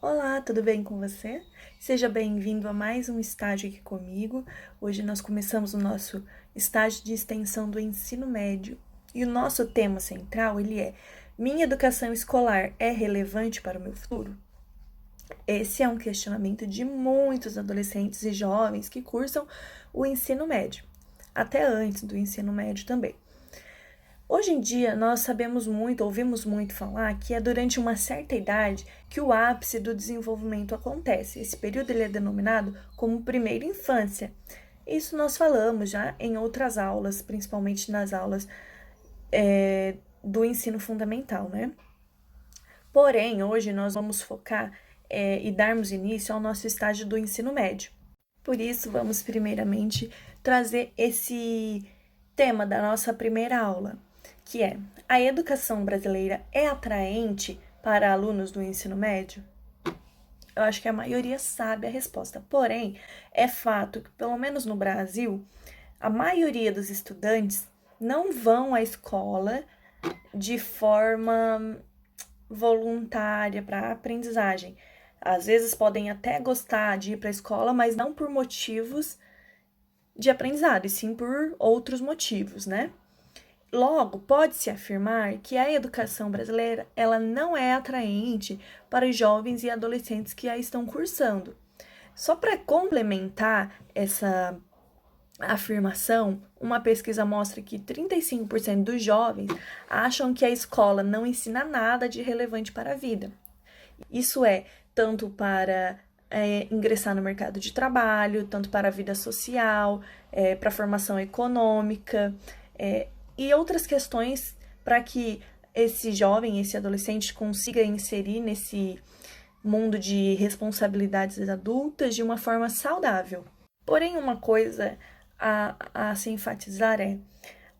Olá, tudo bem com você? Seja bem-vindo a mais um estágio aqui comigo. Hoje nós começamos o nosso estágio de extensão do ensino médio e o nosso tema central ele é: minha educação escolar é relevante para o meu futuro? Esse é um questionamento de muitos adolescentes e jovens que cursam o ensino médio, até antes do ensino médio também. Hoje em dia, nós sabemos muito, ouvimos muito falar que é durante uma certa idade que o ápice do desenvolvimento acontece. Esse período ele é denominado como primeira infância. Isso nós falamos já em outras aulas, principalmente nas aulas do ensino fundamental, né? Porém, hoje nós vamos focar e darmos início ao nosso estágio do ensino médio. Por isso, vamos primeiramente trazer esse tema da nossa primeira aula, que é: a educação brasileira é atraente para alunos do ensino médio? Eu acho que a maioria sabe a resposta. Porém, é fato que, pelo menos no Brasil, a maioria dos estudantes não vão à escola de forma voluntária para a aprendizagem. Às vezes podem até gostar de ir para a escola, mas não por motivos de aprendizado, e sim por outros motivos, né? Logo, pode-se afirmar que a educação brasileira ela não é atraente para os jovens e adolescentes que a estão cursando. Só para complementar essa afirmação, uma pesquisa mostra que 35% dos jovens acham que a escola não ensina nada de relevante para a vida. Isso é tanto para ingressar no mercado de trabalho, tanto para a vida social, para a formação econômica, e outras questões para que esse jovem, esse adolescente consiga inserir nesse mundo de responsabilidades adultas de uma forma saudável. Porém, uma coisa a se enfatizar é: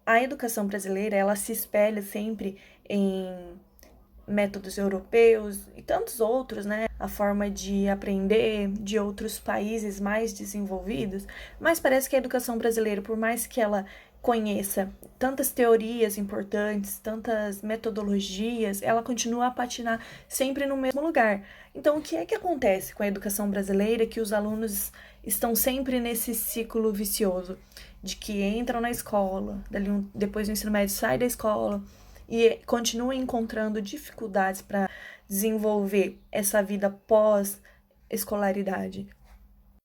a educação brasileira ela se espelha sempre em métodos europeus e tantos outros, né? A forma de aprender de outros países mais desenvolvidos, mas parece que a educação brasileira, por mais que ela conheça tantas teorias importantes, tantas metodologias, ela continua a patinar sempre no mesmo lugar. Então, o que é que acontece com a educação brasileira que os alunos estão sempre nesse ciclo vicioso de que entram na escola, depois do ensino médio sai da escola e continua encontrando dificuldades para desenvolver essa vida pós-escolaridade?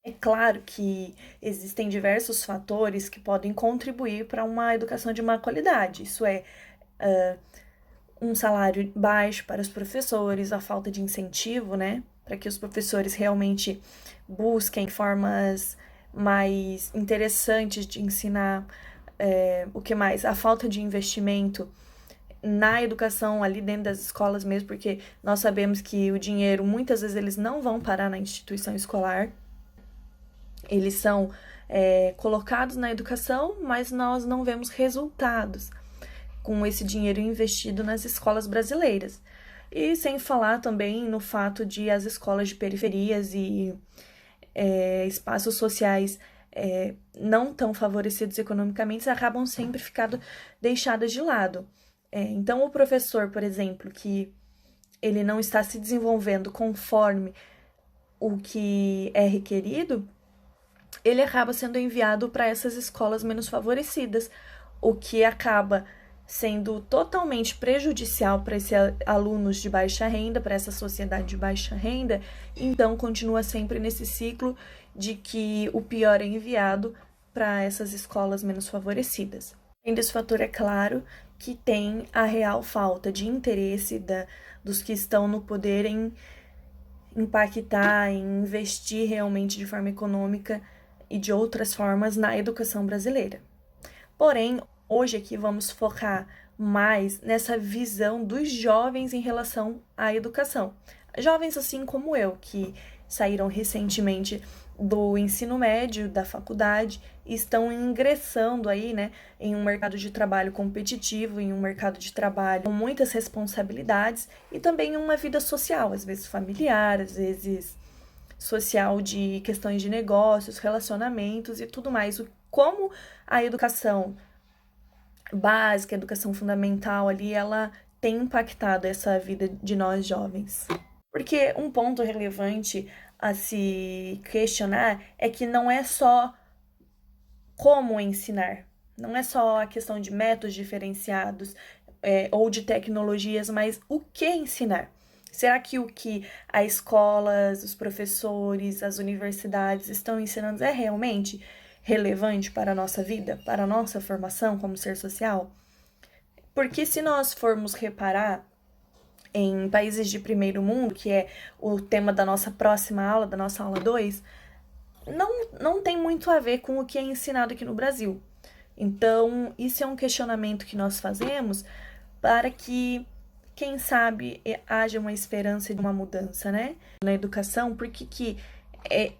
É claro que existem diversos fatores que podem contribuir para uma educação de má qualidade. Isso é, um salário baixo para os professores, a falta de incentivo, né, para que os professores realmente busquem formas mais interessantes de ensinar. O que mais? A falta de investimento na educação ali dentro das escolas mesmo, porque nós sabemos que o dinheiro, muitas vezes, eles não vão parar na instituição escolar, eles são colocados na educação, mas nós não vemos resultados com esse dinheiro investido nas escolas brasileiras. E sem falar também no fato de as escolas de periferias e espaços sociais não tão favorecidos economicamente acabam sempre ficando deixadas de lado. Então, o professor, por exemplo, que ele não está se desenvolvendo conforme o que é requerido, ele acaba sendo enviado para essas escolas menos favorecidas, o que acaba sendo totalmente prejudicial para esses alunos de baixa renda, para essa sociedade de baixa renda. Então, continua sempre nesse ciclo de que o pior é enviado para essas escolas menos favorecidas. Além desse fator, é claro que tem a real falta de interesse dos que estão no poder em impactar, em investir realmente de forma econômica e de outras formas na educação brasileira. Porém, hoje aqui vamos focar mais nessa visão dos jovens em relação à educação. Jovens assim como eu, que saíram recentemente do ensino médio, da faculdade, e estão ingressando aí, né, em um mercado de trabalho competitivo, em um mercado de trabalho com muitas responsabilidades e também uma vida social, às vezes familiar, às vezes social de questões de negócios, relacionamentos e tudo mais. Como a educação básica, a educação fundamental ali, ela tem impactado essa vida de nós jovens. Porque um ponto relevante a se questionar é que não é só como ensinar, não é só a questão de métodos diferenciados ou de tecnologias, mas o que ensinar. Será que o que as escolas, os professores, as universidades estão ensinando é realmente relevante para a nossa vida, para a nossa formação como ser social? Porque se nós formos reparar em países de primeiro mundo, que é o tema da nossa próxima aula, da nossa aula 2, não tem muito a ver com o que é ensinado aqui no Brasil. Então, isso é um questionamento que nós fazemos para que, quem sabe, haja uma esperança de uma mudança, né? Na educação, por que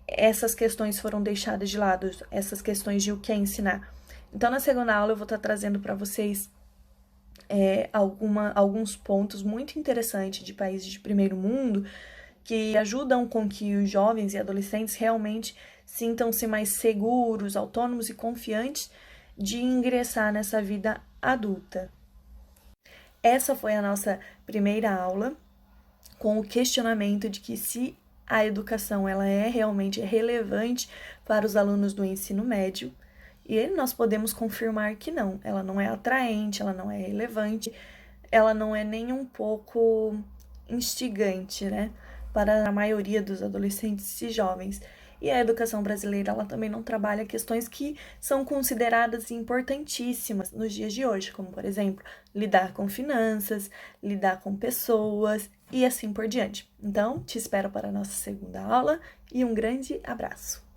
essas questões foram deixadas de lado, essas questões de o que é ensinar? Então, na segunda aula, eu vou estar trazendo para vocês alguns pontos muito interessantes de países de primeiro mundo que ajudam com que os jovens e adolescentes realmente sintam-se mais seguros, autônomos e confiantes de ingressar nessa vida adulta. Essa foi a nossa primeira aula com o questionamento de que se a educação ela é realmente relevante para os alunos do ensino médio, e nós podemos confirmar que não, ela não é atraente, ela não é relevante, ela não é nem um pouco instigante, né, para a maioria dos adolescentes e jovens. E a educação brasileira, ela também não trabalha questões que são consideradas importantíssimas nos dias de hoje, como, por exemplo, lidar com finanças, lidar com pessoas e assim por diante. Então, te espero para a nossa segunda aula e um grande abraço!